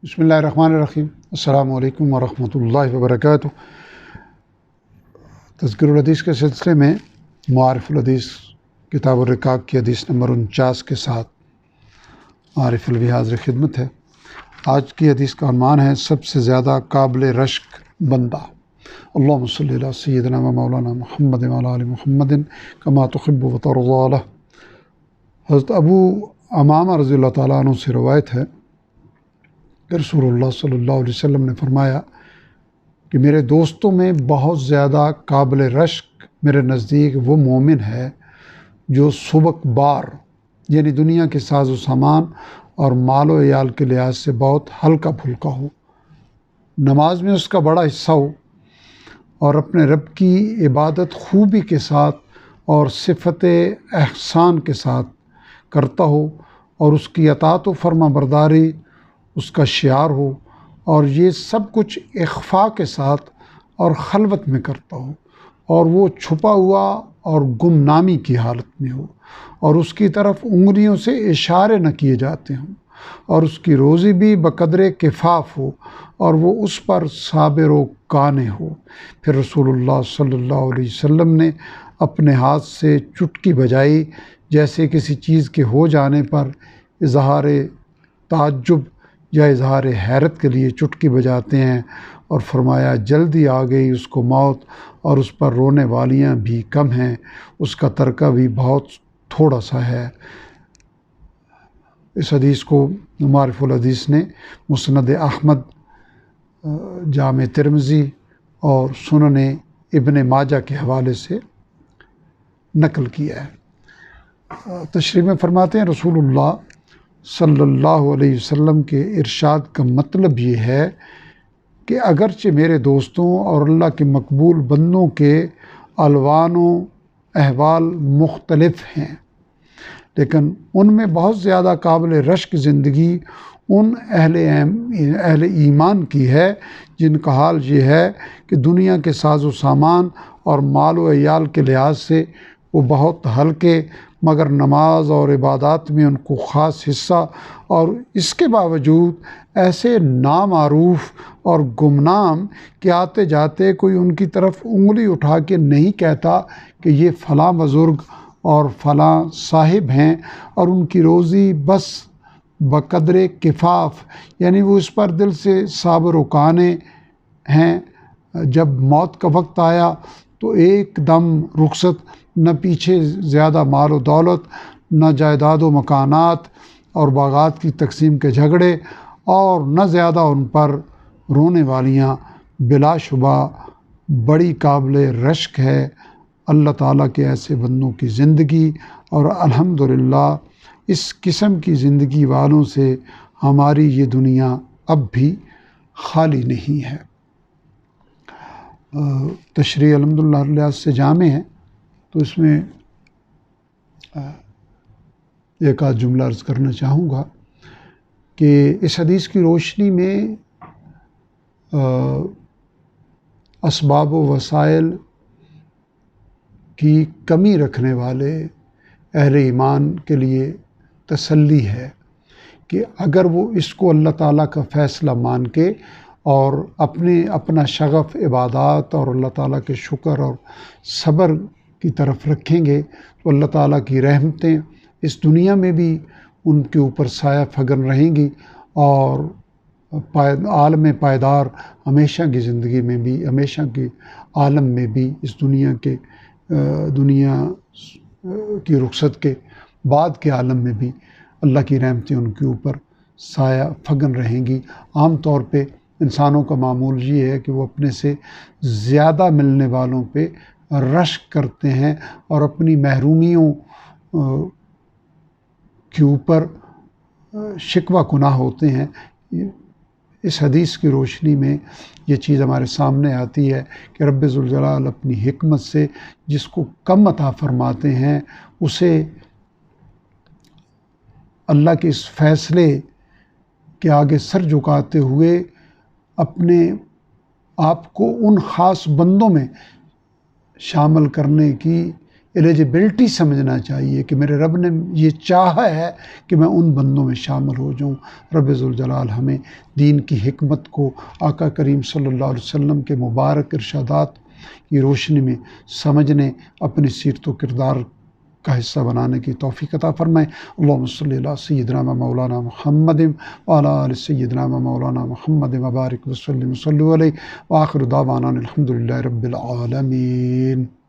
بسم اللہ الرحمن الرحیم۔ السلام علیکم ورحمۃ اللہ وبرکاتہ۔ تذکر الحدیث کے سلسلے میں معارف الحدیث کتاب الرقاق کی حدیث نمبر 49 کے ساتھ عارف الوی حاضر خدمت ہے۔ آج کی حدیث کا عنوان ہے سب سے زیادہ قابل رشک بندہ۔ اللہم صلی علی سیدنا و مولانا محمد و علی آل محمد کما تحب و ترضی۔ حضرت ابو امامہ رضی اللہ تعالیٰ عنہ سے روایت ہے کہ رسول اللہ صلی اللہ علیہ وسلم نے فرمایا کہ میرے دوستوں میں بہت زیادہ قابل رشک میرے نزدیک وہ مومن ہے جو سبک بار یعنی دنیا کے ساز و سامان اور مال و عیال کے لحاظ سے بہت ہلکا پھلکا ہو، نماز میں اس کا بڑا حصہ ہو اور اپنے رب کی عبادت خوبی کے ساتھ اور صفت احسان کے ساتھ کرتا ہو اور اس کی اطاعت و فرما برداری اس کا شعار ہو، اور یہ سب کچھ اخفاء کے ساتھ اور خلوت میں کرتا ہو، اور وہ چھپا ہوا اور گمنامی کی حالت میں ہو، اور اس کی طرف انگلیوں سے اشارے نہ کیے جاتے ہوں، اور اس کی روزی بھی بقدر کفاف ہو، اور وہ اس پر صابر و قانع ہو۔ پھر رسول اللہ صلی اللہ علیہ وسلم نے اپنے ہاتھ سے چٹکی بجائی جیسے کسی چیز کے ہو جانے پر اظہار تعجب یا اظہار حیرت کے لیے چٹکی بجاتے ہیں، اور فرمایا جلدی آ گئی اس کو موت اور اس پر رونے والیاں بھی کم ہیں، اس کا ترکہ بھی بہت تھوڑا سا ہے۔ اس حدیث کو معارف الحدیث نے مسند احمد، جامع ترمذی اور سنن ابن ماجہ کے حوالے سے نقل کیا ہے۔ تشریح میں فرماتے ہیں رسول اللہ صلی اللہ علیہ وسلم کے ارشاد کا مطلب یہ ہے کہ اگرچہ میرے دوستوں اور اللہ کے مقبول بندوں کے الوان و احوال مختلف ہیں، لیکن ان میں بہت زیادہ قابل رشک زندگی ان اہل ایمان کی ہے جن کا حال یہ ہے کہ دنیا کے ساز و سامان اور مال و عیال کے لحاظ سے وہ بہت ہلکے، مگر نماز اور عبادات میں ان کو خاص حصہ، اور اس کے باوجود ایسے نامعروف اور گمنام کہ آتے جاتے کوئی ان کی طرف انگلی اٹھا کے نہیں کہتا کہ یہ فلاں بزرگ اور فلاں صاحب ہیں، اور ان کی روزی بس بقدر کفاف یعنی وہ اس پر دل سے صابر و قانع ہیں۔ جب موت کا وقت آیا تو ایک دم رخصت، نہ پیچھے زیادہ مال و دولت، نہ جائیداد و مکانات اور باغات کی تقسیم کے جھگڑے، اور نہ زیادہ ان پر رونے والیاں۔ بلا شبہ بڑی قابل رشک ہے اللہ تعالیٰ کے ایسے بندوں کی زندگی، اور الحمدللہ اس قسم کی زندگی والوں سے ہماری یہ دنیا اب بھی خالی نہیں ہے۔ تشریح الحمدللہ لحاظ سے جامع ہے، تو اس میں ایک آدھ جملہ عرض کرنا چاہوں گا کہ اس حدیث کی روشنی میں اسباب و وسائل کی کمی رکھنے والے اہل ایمان کے لیے تسلی ہے کہ اگر وہ اس کو اللہ تعالیٰ کا فیصلہ مان کے اور اپنا شغف عبادات اور اللہ تعالیٰ کے شکر اور صبر کی طرف رکھیں گے تو اللہ تعالیٰ کی رحمتیں اس دنیا میں بھی ان کے اوپر سایہ فگن رہیں گی، اور عالم پائیدار ہمیشہ کی زندگی میں بھی، ہمیشہ کے عالم میں بھی، اس دنیا کی رخصت کے بعد کے عالم میں بھی اللہ کی رحمتیں ان کے اوپر سایہ فگن رہیں گی۔ عام طور پہ انسانوں کا معمول یہ ہے کہ وہ اپنے سے زیادہ ملنے والوں پہ رشک کرتے ہیں اور اپنی محرومیوں کے اوپر شکوہ کناہ ہوتے ہیں۔ اس حدیث کی روشنی میں یہ چیز ہمارے سامنے آتی ہے کہ رب ذوالجلال اپنی حکمت سے جس کو کم عطا فرماتے ہیں اسے اللہ کے اس فیصلے کے آگے سر جھکاتے ہوئے اپنے آپ کو ان خاص بندوں میں شامل کرنے کی ایلیجبلٹی سمجھنا چاہیے کہ میرے رب نے یہ چاہا ہے کہ میں ان بندوں میں شامل ہو جاؤں۔ رب ذوالجلال ہمیں دین کی حکمت کو آقا کریم صلی اللہ علیہ وسلم کے مبارک ارشادات کی روشنی میں سمجھنے، اپنی سیرت و کردار کا حصہ بنانے کی توفیق عطا فرمائے۔ اللہم صلی علی سیدنا و مولانا محمد وعلی آل سیدنا و مولانا محمد وبارک وسلم صلی علیہ وآخر دعوانا الحمد للہ رب العالمین۔